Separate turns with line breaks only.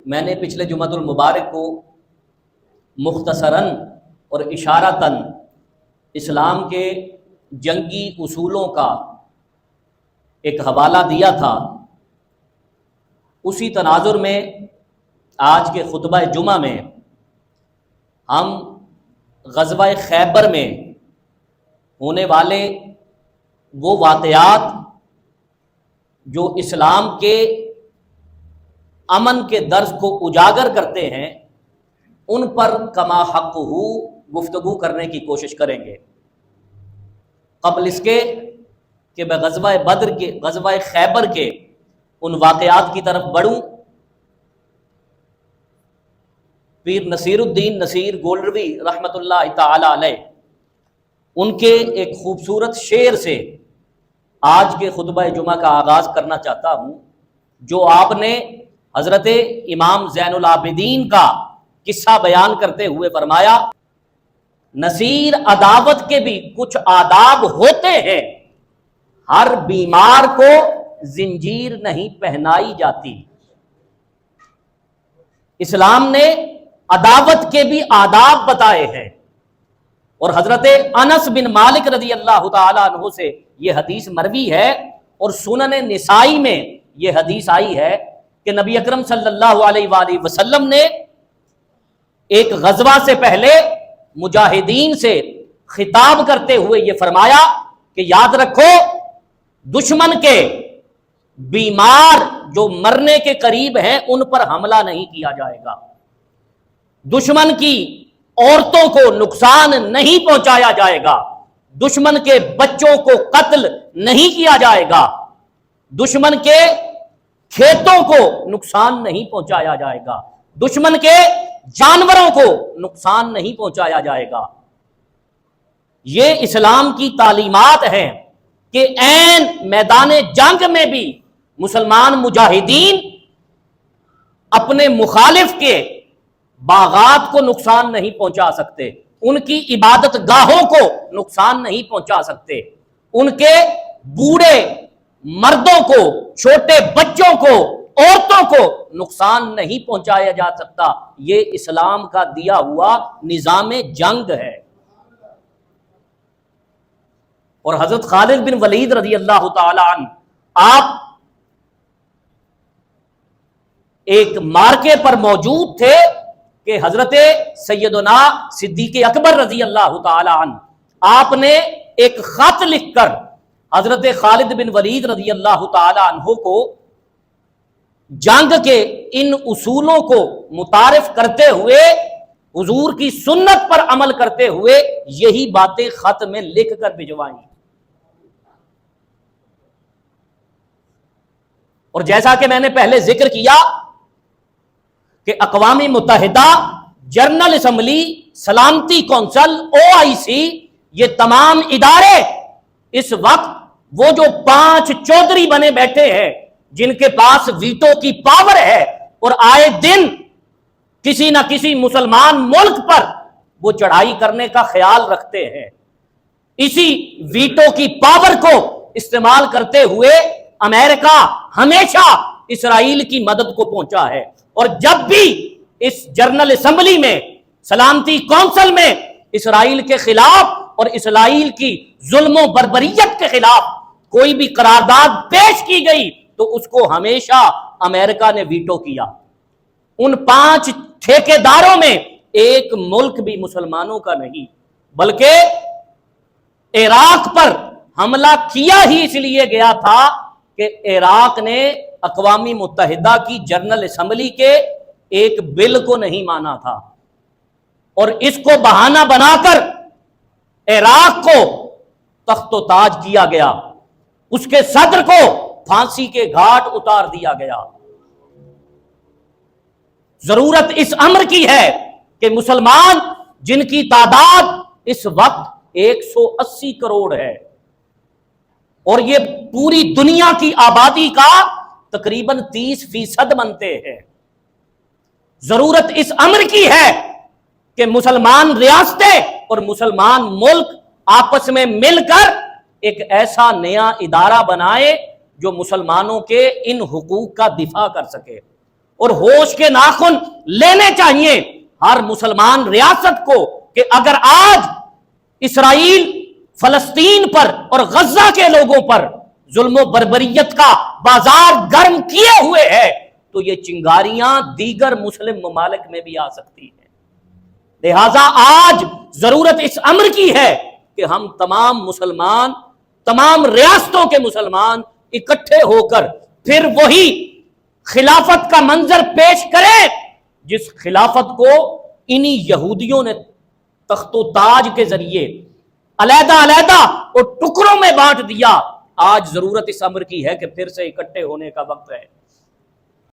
میں نے پچھلے جمعۃ المبارک کو مختصراً اور اشارتاً اسلام کے جنگی اصولوں کا ایک حوالہ دیا تھا۔ اسی تناظر میں آج کے خطبہ جمعہ میں ہم غزوہ خیبر میں ہونے والے وہ واقعات جو اسلام کے امن کے درس کو اجاگر کرتے ہیں ان پر کما حق ہو گفتگو کرنے کی کوشش کریں گے۔ قبل اس کے کہ میں غزوہ خیبر کے ان واقعات کی طرف بڑھوں، پیر نصیر الدین نصیر گولروی رحمۃ اللہ تعالی علیہ ان کے ایک خوبصورت شعر سے آج کے خطبہ جمعہ کا آغاز کرنا چاہتا ہوں، جو آپ نے حضرت امام زین العابدین کا قصہ بیان کرتے ہوئے فرمایا، نصیر عداوت کے بھی کچھ آداب ہوتے ہیں، ہر بیمار کو زنجیر نہیں پہنائی جاتی۔ اسلام نے عداوت کے بھی آداب بتائے ہیں، اور حضرت انس بن مالک رضی اللہ تعالی عنہ سے یہ حدیث مروی ہے، اور سنن نسائی میں یہ حدیث آئی ہے کہ نبی اکرم صلی اللہ علیہ وآلہ وسلم نے ایک غزوہ سے پہلے مجاہدین سے خطاب کرتے ہوئے یہ فرمایا کہ یاد رکھو، دشمن کے بیمار جو مرنے کے قریب ہیں ان پر حملہ نہیں کیا جائے گا، دشمن کی عورتوں کو نقصان نہیں پہنچایا جائے گا، دشمن کے بچوں کو قتل نہیں کیا جائے گا، دشمن کے کھیتوں کو نقصان نہیں پہنچایا جائے گا، دشمن کے جانوروں کو نقصان نہیں پہنچایا جائے گا۔ یہ اسلام کی تعلیمات ہیں کہ عین میدان جنگ میں بھی مسلمان مجاہدین اپنے مخالف کے باغات کو نقصان نہیں پہنچا سکتے، ان کی عبادت گاہوں کو نقصان نہیں پہنچا سکتے، ان کے بوڑھے مردوں کو، چھوٹے بچوں کو، عورتوں کو نقصان نہیں پہنچایا جا سکتا۔ یہ اسلام کا دیا ہوا نظام جنگ ہے۔ اور حضرت خالد بن ولید رضی اللہ تعالی عنہ آپ ایک مارکے پر موجود تھے کہ حضرت سیدنا صدیق اکبر رضی اللہ تعالی عنہ آپ نے ایک خط لکھ کر حضرت خالد بن ولید رضی اللہ تعالی عنہ کو جنگ کے ان اصولوں کو متعارف کرتے ہوئے، حضور کی سنت پر عمل کرتے ہوئے یہی باتیں خط میں لکھ کر بھجوائیں۔ اور جیسا کہ میں نے پہلے ذکر کیا کہ اقوام متحدہ، جنرل اسمبلی، سلامتی کونسل، OIC، یہ تمام ادارے اس وقت وہ جو 5 چودھری بنے بیٹھے ہیں جن کے پاس ویٹو کی پاور ہے، اور آئے دن کسی نہ کسی مسلمان ملک پر وہ چڑھائی کرنے کا خیال رکھتے ہیں، اسی ویٹو کی پاور کو استعمال کرتے ہوئے امریکہ ہمیشہ اسرائیل کی مدد کو پہنچا ہے، اور جب بھی اس جنرل اسمبلی میں، سلامتی کونسل میں اسرائیل کے خلاف اور اسرائیل کی ظلم و بربریت کے خلاف کوئی بھی قرارداد پیش کی گئی تو اس کو ہمیشہ امریکہ نے ویٹو کیا۔ ان 5 ٹھیکیداروں میں ایک ملک بھی مسلمانوں کا نہیں، بلکہ عراق پر حملہ کیا ہی اس لیے گیا تھا کہ عراق نے اقوام متحدہ کی جنرل اسمبلی کے ایک بل کو نہیں مانا تھا، اور اس کو بہانہ بنا کر عراق کو تخت و تاج کیا گیا، اس کے صدر کو پھانسی کے گھاٹ اتار دیا گیا۔ ضرورت اس امر کی ہے کہ مسلمان جن کی تعداد اس وقت 180 کروڑ ہے، اور یہ پوری دنیا کی آبادی کا تقریباً 30% بنتے ہیں، ضرورت اس امر کی ہے کہ مسلمان ریاستیں اور مسلمان ملک آپس میں مل کر ایک ایسا نیا ادارہ بنائے جو مسلمانوں کے ان حقوق کا دفاع کر سکے۔ اور ہوش کے ناخن لینے چاہیے ہر مسلمان ریاست کو کہ اگر آج اسرائیل فلسطین پر اور غزہ کے لوگوں پر ظلم و بربریت کا بازار گرم کیے ہوئے ہے تو یہ چنگاریاں دیگر مسلم ممالک میں بھی آ سکتی ہیں۔ لہذا آج ضرورت اس امر کی ہے کہ ہم تمام مسلمان، تمام ریاستوں کے مسلمان اکٹھے ہو کر پھر وہی خلافت کا منظر پیش کریں جس خلافت کو انہی یہودیوں نے تخت و تاج کے ذریعے علیحدہ علیحدہ اور ٹکڑوں میں بانٹ دیا۔ آج ضرورت اس امر کی ہے کہ پھر سے اکٹھے ہونے کا وقت ہے۔